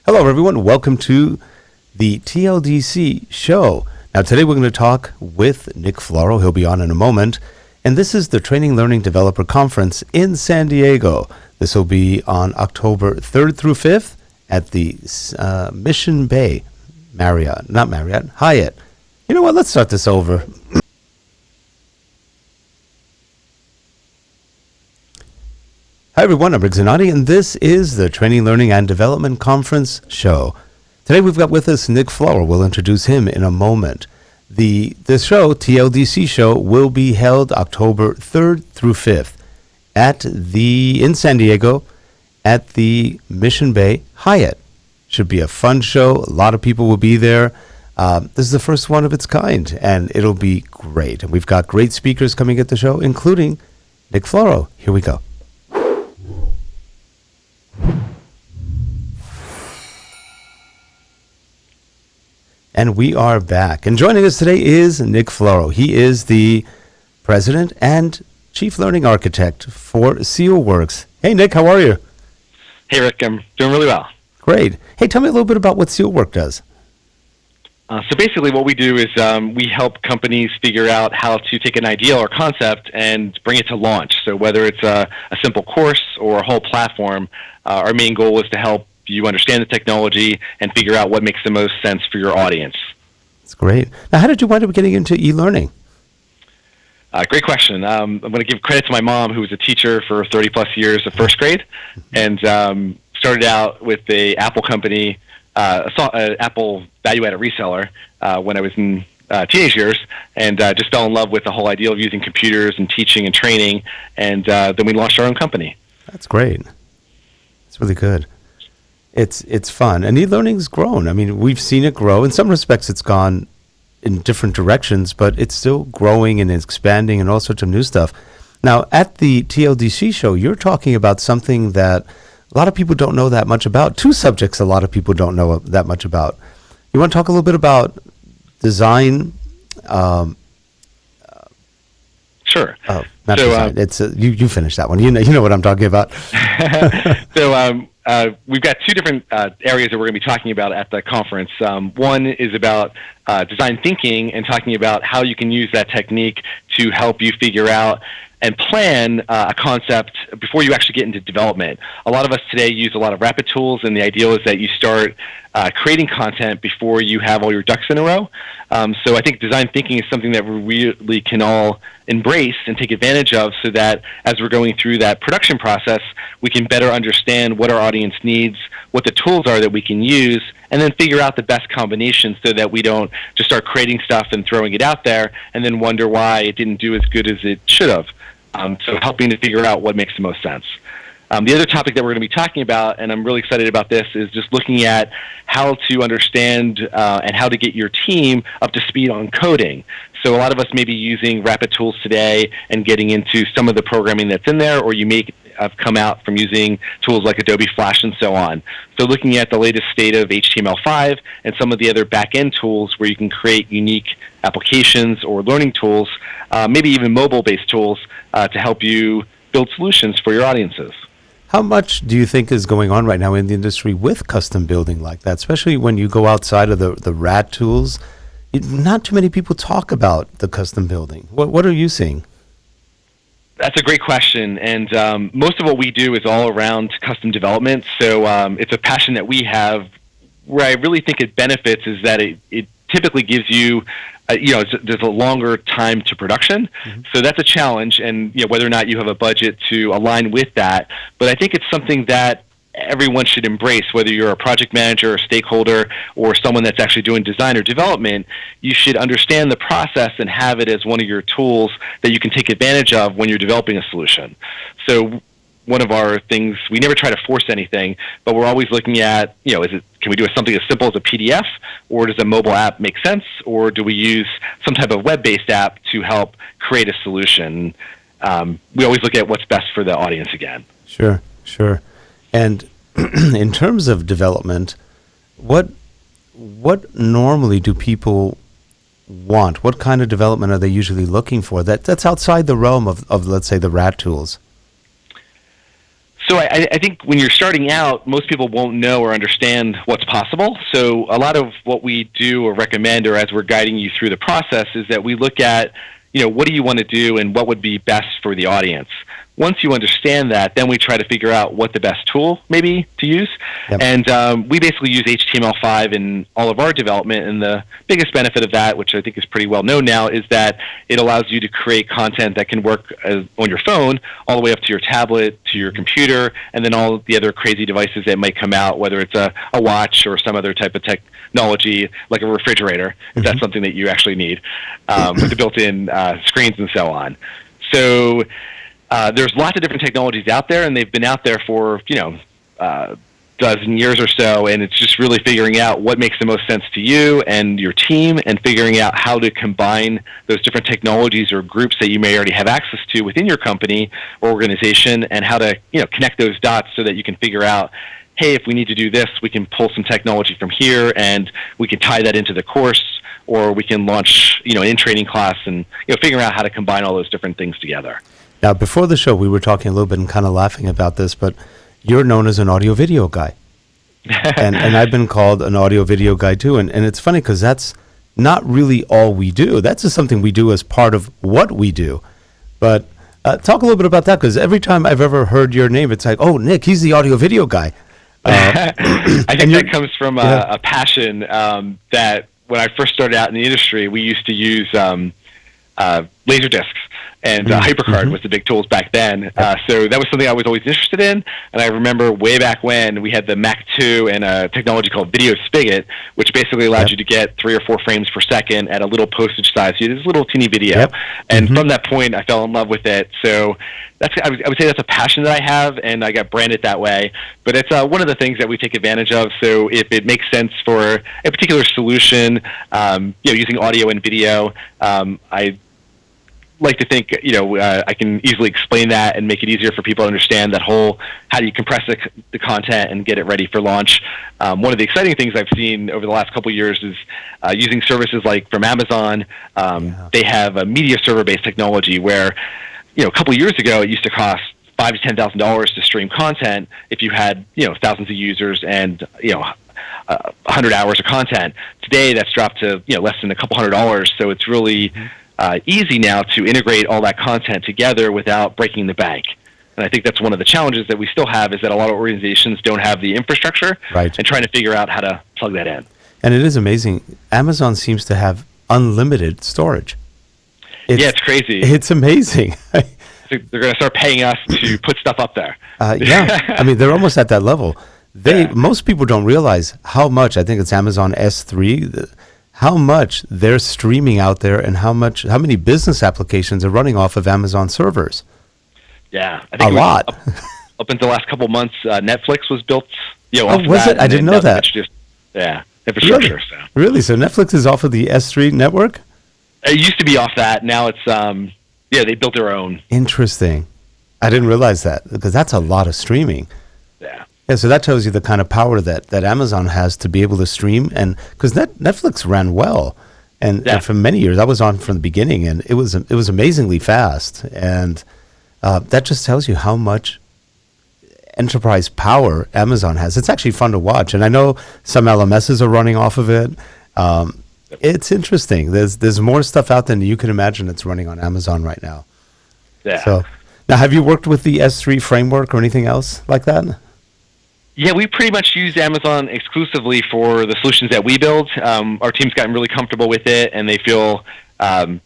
Hello, everyone. Welcome to the TLDC show. Now, today we're going to talk with Nick Floro. He'll be on in a moment. And this is the Training Learning Developer Conference in San Diego. This will be on October 3rd through 5th at the Mission Bay Hyatt. You know what? Let's start this over. Hi, everyone. I'm Rick Zanotti, and this is the Training, Learning, and Development Conference show. Today, we've got with us Nick Floro. We'll introduce him in a moment. The show, TLDC show, will be held October 3rd through 5th in San Diego at the Mission Bay Hyatt. Should be a fun show. A lot of people will be there. This is the first one of its kind, and it'll be great. And we've got great speakers coming at the show, including Nick Floro. Here we go. And we are back. And joining us today is Nick Floro. He is the president and chief learning architect for SealWorks. Hey, Nick, how are you? Hey, Rick, I'm doing really well. Great. Hey, tell me a little bit about what SealWorks does. So basically what we do is we help companies figure out how to take an idea or concept and bring it to launch. So whether it's a simple course or a whole platform, our main goal is to help you understand the technology and figure out what makes the most sense for your audience. That's great. Now, how did you wind up getting into e-learning? Great question. I'm going to give credit to my mom, who was a teacher for 30-plus years of first grade, and started out with a Apple company, Apple value-added reseller when I was in teenage years, and just fell in love with the whole idea of using computers and teaching and training, and then we launched our own company. That's great. That's really good. It's fun, and e-learning's grown. I mean, we've seen it grow. In some respects, it's gone in different directions, but it's still growing and expanding and all sorts of new stuff. Now, at the TLDC show, you're talking about something that a lot of people don't know that much about. Two subjects a lot of people don't know that much about. You want to talk a little bit about design? Sure. Oh, not design. It's you finish that one. You know what I'm talking about. We've got two different areas that we're going to be talking about at the conference. One is about design thinking and talking about how you can use that technique to help you figure out and plan a concept before you actually get into development. A lot of us today use a lot of rapid tools, and the ideal is that you start creating content before you have all your ducks in a row. So I think design thinking is something that we really can all embrace and take advantage of, so that as we're going through that production process, we can better understand what our audience needs, what the tools are that we can use, and then figure out the best combination so that we don't just start creating stuff and throwing it out there and then wonder why it didn't do as good as it should have. So helping to figure out what makes the most sense. The other topic that we're going to be talking about, and I'm really excited about this, is just looking at how to understand and how to get your team up to speed on coding. So a lot of us may be using rapid tools today and getting into some of the programming that's in there, or you may have come out from using tools like Adobe Flash and so on. So looking at the latest state of HTML5 and some of the other back-end tools where you can create unique applications or learning tools, maybe even mobile-based tools to help you build solutions for your audiences. How much do you think is going on right now in the industry with custom building like that, especially when you go outside of the RAD tools? Not too many people talk about the custom building. What are you seeing? That's a great question, and most of what we do is all around custom development, so it's a passion that we have. Where I really think it benefits is that it typically gives you, there's a longer time to production, so that's a challenge, and whether or not you have a budget to align with that, but I think it's something that everyone should embrace, whether you're a project manager or stakeholder or someone that's actually doing design or development. You should understand the process and have it as one of your tools that you can take advantage of when you're developing a solution. So one of our things, we never try to force anything, but we're always looking at, can we do something as simple as a PDF, or does a mobile app make sense, or do we use some type of web-based app to help create a solution? We always look at what's best for the audience again. Sure. And in terms of development, what normally do people want? What kind of development are they usually looking for that's outside the realm of let's say, the RAD tools? So I think when you're starting out, most people won't know or understand what's possible. So a lot of what we do or recommend, or as we're guiding you through the process, is that we look at, what do you want to do and what would be best for the audience. Once you understand that, then we try to figure out what the best tool maybe to use. Yep. And we basically use HTML5 in all of our development. And the biggest benefit of that, which I think is pretty well known now, is that it allows you to create content that can work on your phone all the way up to your tablet, to your computer, and then all the other crazy devices that might come out, whether it's a watch or some other type of technology, like a refrigerator, if that's something that you actually need, with the built-in screens and so on. So there's lots of different technologies out there, and they've been out there for, dozen years or so, and it's just really figuring out what makes the most sense to you and your team, and figuring out how to combine those different technologies or groups that you may already have access to within your company or organization, and how to, connect those dots so that you can figure out, hey, if we need to do this, we can pull some technology from here, and we can tie that into the course, or we can launch, an in-training class, and, figuring out how to combine all those different things together. Now, before the show, we were talking a little bit and kind of laughing about this, but you're known as an audio-video guy. and I've been called an audio-video guy, too. And it's funny because that's not really all we do. That's just something we do as part of what we do. But talk a little bit about that, because every time I've ever heard your name, it's like, oh, Nick, he's the audio-video guy. I think that comes from a passion that when I first started out in the industry, we used to use laser discs. And HyperCard was the big tools back then. So that was something I was always interested in. And I remember way back when we had the Mac 2 and a technology called Video Spigot, which basically allowed you to get 3 or 4 frames per second at a little postage size. You had this little teeny video. And from that point, I fell in love with it. So I would say that's a passion that I have, and I got branded that way. But it's one of the things that we take advantage of. So if it makes sense for a particular solution, using audio and video, I like to think, I can easily explain that and make it easier for people to understand that whole, how do you compress the content and get it ready for launch. One of the exciting things I've seen over the last couple of years is using services like from Amazon. They have a media server-based technology where, a couple of years ago, it used to cost $5,000 to $10,000 to stream content if you had, thousands of users and, 100 hours of content. Today, that's dropped to, less than a couple $100. So it's really easy now to integrate all that content together without breaking the bank. And I think that's one of the challenges that we still have, is that a lot of organizations don't have the infrastructure, and trying to figure out how to plug that in. And it is amazing. Amazon seems to have unlimited storage. It's crazy. It's amazing. So they're going to start paying us to put stuff up there. I mean, they're almost at that level. Most people don't realize how much, I think it's Amazon S3, how much they're streaming out there, and how many business applications are running off of Amazon servers. Yeah, I think a lot. Up until the last couple of months, Netflix was built. Off was it? I didn't know that. Infrastructure. Really? So Netflix is off of the S3 network? It used to be off that. Now it's they built their own. Interesting. I didn't realize that, because that's a lot of streaming. Yeah, so that tells you the kind of power that Amazon has to be able to stream, and because Netflix ran well, and for many years I was on from the beginning, and it was amazingly fast, and that just tells you how much enterprise power Amazon has. It's actually fun to watch, and I know some LMSs are running off of it. It's interesting. There's more stuff out there than you can imagine that's running on Amazon right now. Yeah. So now, have you worked with the S3 framework or anything else like that? Yeah, we pretty much use Amazon exclusively for the solutions that we build. Our team's gotten really comfortable with it, and they feel the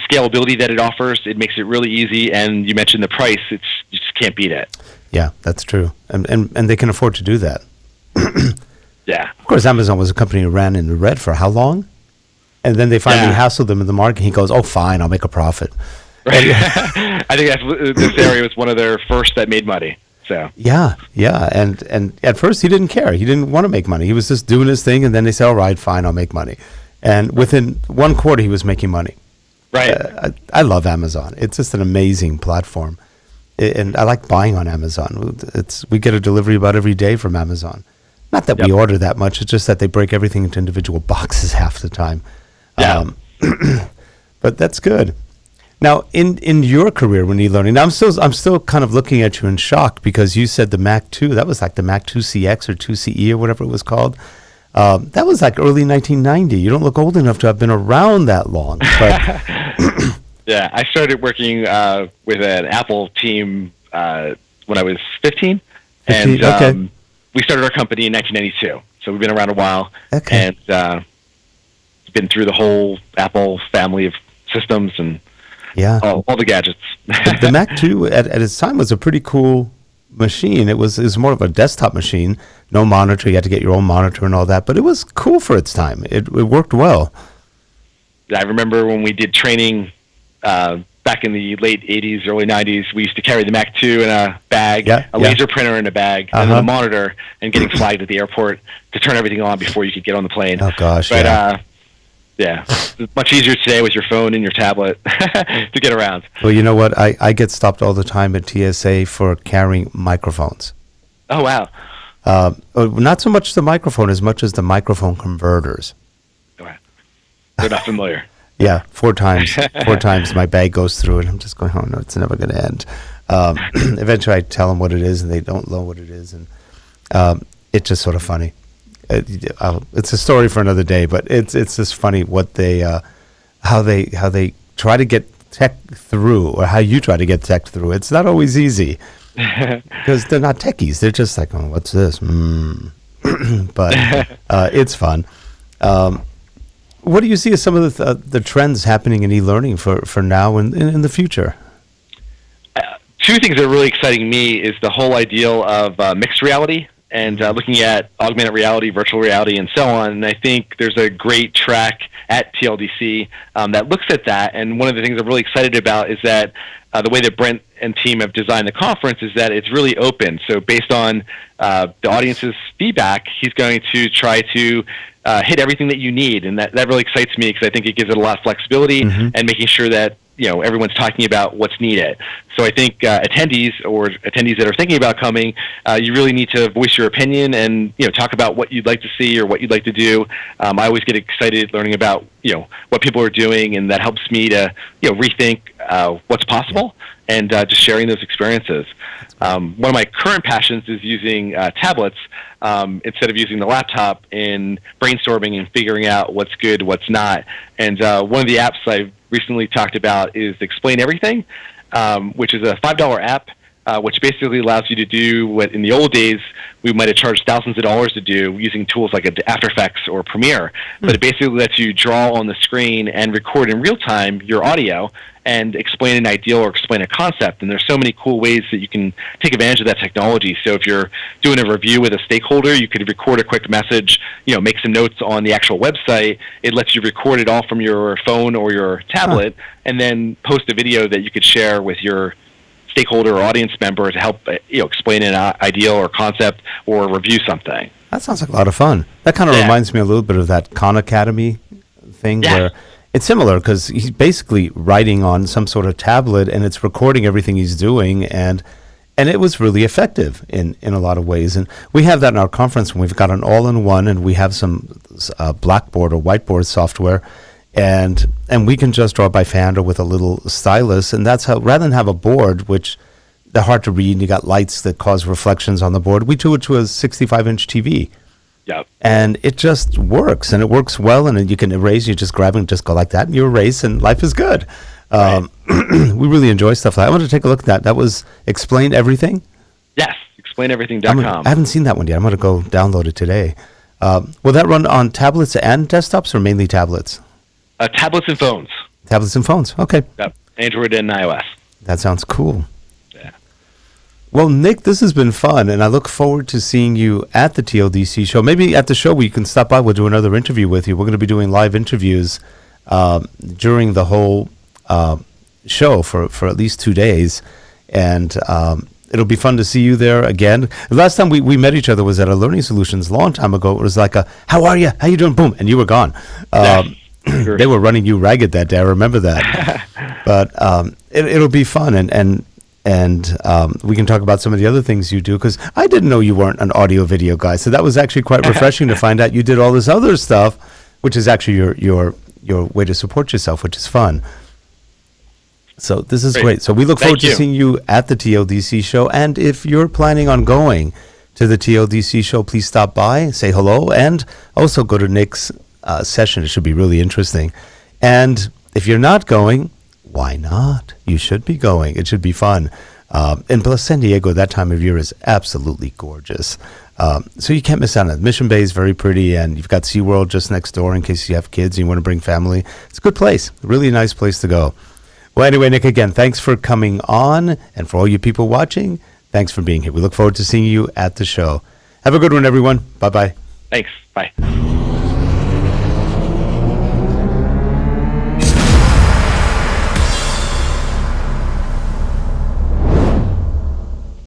scalability that it offers, it makes it really easy. And you mentioned the price; you just can't beat it. Yeah, that's true, and they can afford to do that. Yeah. Of course, Amazon was a company who ran in the red for how long? And then they finally hassled them in the market. He goes, "Oh, fine, I'll make a profit." Right. I think this area was one of their first that made money. So yeah, and at first he didn't care. He didn't want to make money. He was just doing his thing, and then they said, "All right, fine, I'll make money." And within 1 quarter, he was making money. Right. I love Amazon. It's just an amazing platform, and I like buying on Amazon. We get a delivery about every day from Amazon. Not that we order that much. It's just that they break everything into individual boxes half the time. Yeah. But that's good. Now, in your career when e-learning, now I'm still kind of looking at you in shock because you said the Mac 2, that was like the Mac 2 CX or 2 CE or whatever it was called. That was like early 1990. You don't look old enough to have been around that long. But yeah, I started working with an Apple team when I was 15. And okay. We started our company in 1992. So we've been around a while. Okay. And been through the whole Apple family of systems and all the gadgets. The Mac 2 at its time was a pretty cool machine. It was more of a desktop machine. No monitor. You had to get your own monitor and all that. But it was cool for its time. It worked well. I remember when we did training back in the late 80s, early 90s, we used to carry the Mac 2 in a bag, a laser printer in a bag, and then a monitor, and getting flagged at the airport to turn everything on before you could get on the plane. Oh, gosh, but, yeah, it's much easier today with your phone and your tablet to get around. Well, you know what? I get stopped all the time at TSA for carrying microphones. Oh, wow. Not so much the microphone as much as the microphone converters. Wow. They're not familiar. Yeah, 4 times. 4 times my bag goes through it. I'm just going, oh, no, it's never going to end. Eventually I tell them what it is, and they don't know what it is. And it's just sort of funny. It's a story for another day, but it's just funny what they how they try to get tech through, or how you try to get tech through. It's not always easy because they're not techies. They're just like, oh, what's this? But it's fun. What do you see as some of the trends happening in e-learning for now and in the future? 2 things that are really exciting me is the whole ideal of mixed reality. And looking at augmented reality, virtual reality, and so on. And I think there's a great track at TLDC that looks at that. And one of the things I'm really excited about is that the way that Brent and team have designed the conference is that it's really open. So based on the audience's feedback, he's going to try to hit everything that you need. And that really excites me because I think it gives it a lot of flexibility and making sure that everyone's talking about what's needed. So I think attendees that are thinking about coming, you really need to voice your opinion and talk about what you'd like to see or what you'd like to do. I always get excited learning about what people are doing, and that helps me to rethink what's possible and just sharing those experiences. One of my current passions is using tablets instead of using the laptop in brainstorming and figuring out what's good, what's not. And one of the apps I've recently talked about is Explain Everything, which is a $5 app, which basically allows you to do what in the old days we might have charged thousands of dollars to do using tools like After Effects or Premiere. But it basically lets you draw on the screen and record in real time your audio and explain an ideal or explain a concept. And there's so many cool ways that you can take advantage of that technology. So if you're doing a review with a stakeholder, you could record a quick message, make some notes on the actual website. It lets you record it all from your phone or your tablet, and then post a video that you could share with your stakeholder or audience member to help explain an ideal or concept or review something. That sounds like a lot of fun. That kind of reminds me a little bit of that Khan Academy thing where it's similar because he's basically writing on some sort of tablet and it's recording everything he's doing, and it was really effective in a lot of ways. And we have that in our conference when we've got an all-in-one, and we have some Blackboard or whiteboard software, and we can just draw by hand or with a little stylus, and that's how, rather than have a board, which they're hard to read, and you got lights that cause reflections on the board, we do it to a 65-inch TV. Yep. And it just works, and it works well, and you can erase, you just grab it and just go like that, and you erase, and life is good. Right. We really enjoy stuff like that. I want to take a look at that. That was Explain Everything? Yes, explaineverything.com. I haven't seen that one yet. I'm going to go download it today. Will that run on tablets and desktops, or mainly tablets? Tablets and phones. Tablets and phones, okay. Yep, Android and iOS. That sounds cool. Well, Nick, this has been fun, and I look forward to seeing you at the TLDC show. Maybe at the show we can stop by. We'll do another interview with you. We're going to be doing live interviews during the whole show for at least 2 days, and it'll be fun to see you there again. The last time we met each other was at a Learning Solutions a long time ago. It was like how are you? How you doing? Boom, and you were gone. They were running you ragged that day. I remember that. But it'll be fun, and we can talk about some of the other things you do, because I didn't know you weren't an audio-video guy. So that was actually quite refreshing to find out you did all this other stuff, which is actually your way to support yourself, which is fun. So this is great. So we look forward to seeing you at the TLDC show. And if you're planning on going to the TLDC show, please stop by, say hello, and also go to Nick's session. It should be really interesting. And if you're not going, why not? You should be going. It should be fun. And plus, San Diego, that time of year is absolutely gorgeous. So you can't miss out on it. Mission Bay is very pretty, and you've got SeaWorld just next door in case you have kids and you want to bring family. It's a good place. A really nice place to go. Well, anyway, Nick, again, thanks for coming on. And for all you people watching, thanks for being here. We look forward to seeing you at the show. Have a good one, everyone. Bye-bye. Thanks. Bye.